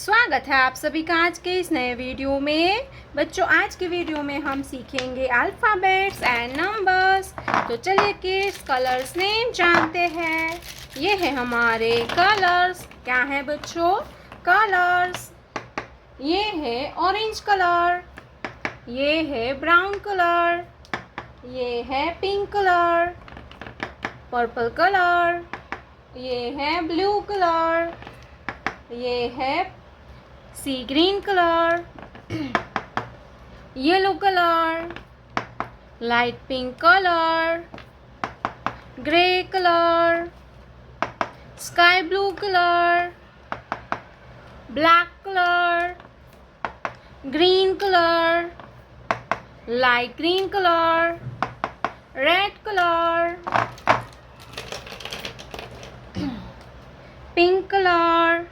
स्वागत है आप सभी का आज के इस नए वीडियो में। बच्चों, आज के वीडियो में हम सीखेंगे अल्फ़ाबेट्स एंड नंबर्स। तो चलिए किड्स, कलर्स नेम जानते हैं। ये है हमारे कलर्स। क्या है बच्चों? कलर्स। ये है ऑरेंज कलर, ये है ब्राउन कलर, ये है पिंक कलर, पर्पल कलर, ये है ब्लू कलर, ये है sea green colour, yellow colour, light pink colour, grey colour, sky blue colour, black colour, green colour, light green colour, red colour, pink colour,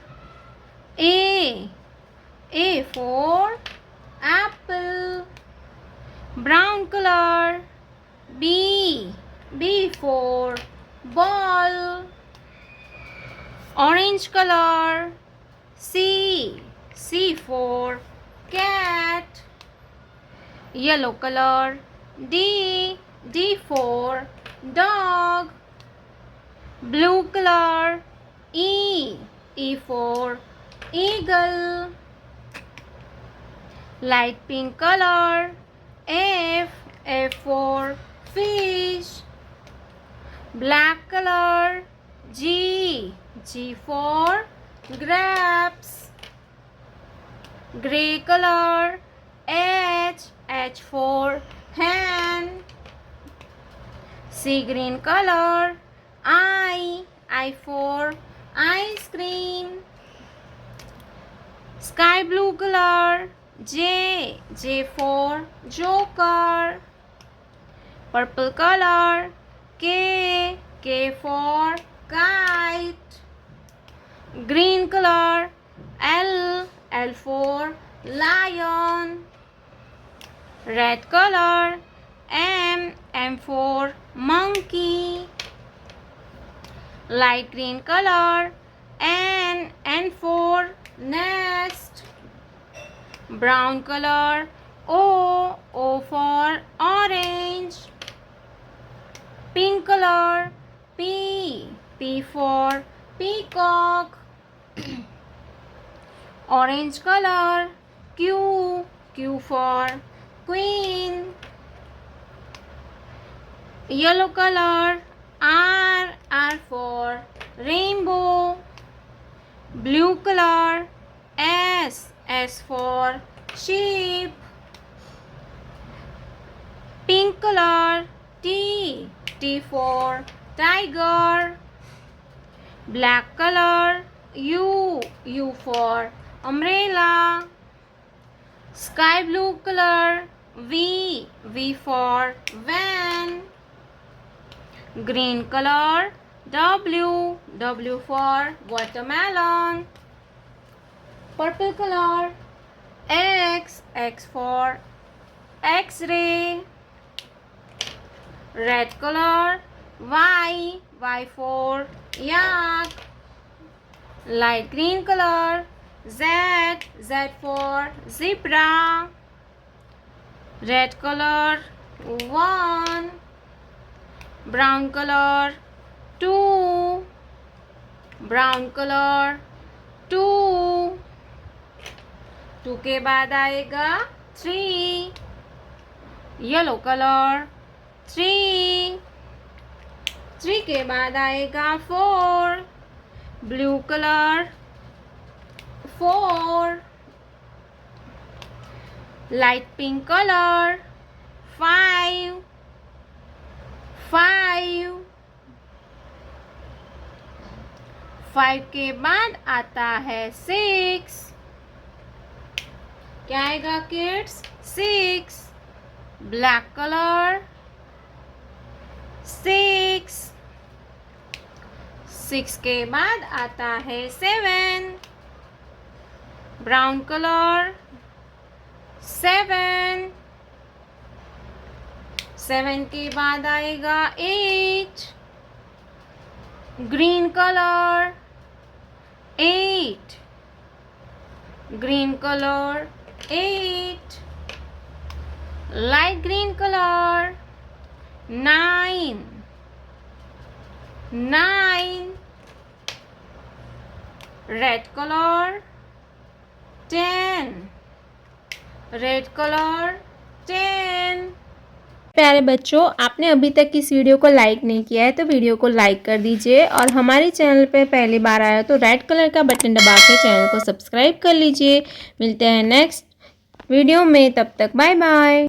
A for apple, brown color, B for ball, orange color, C for cat, yellow color, D for dog, blue color, E for eagle, light pink color, F for fish, black color, G for grapes, gray color, H for hen, sea green color, I for ice cream, sky blue color, J for joker, purple color, K for kite, green color, L for lion, red color, M for monkey, light green color, N for nest, brown color, O for orange, pink color, P for peacock, orange color, Q for queen, yellow color, R for rainbow, blue color, S for sheep, pink color, T for tiger, black color, U for umbrella, sky blue color, V for van, green color, W for watermelon, purple color, X for X-ray, red color, Y for yak, light green color, Z for zebra, red color 1, brown color 2, brown color 2 के बाद आएगा 3, yellow colour 3 के बाद आएगा 4, blue colour 4, light pink colour 5 के बाद आता है 6। क्या आएगा किड्स? 6, ब्लैक कलर 6 के बाद आता है 7, ब्राउन कलर 7 के बाद आएगा 8, green colour 8 green color 8, light green color 9, 9, red color 10, red color 10। प्यारे बच्चों, आपने अभी तक इस वीडियो को लाइक नहीं किया है तो वीडियो को लाइक कर दीजिए और हमारे चैनल पे पहली बार आया तो रेड कलर का बटन दबा के चैनल को सब्सक्राइब कर लीजिए। मिलते हैं नेक्स्ट वीडियो में, तब तक बाय बाय।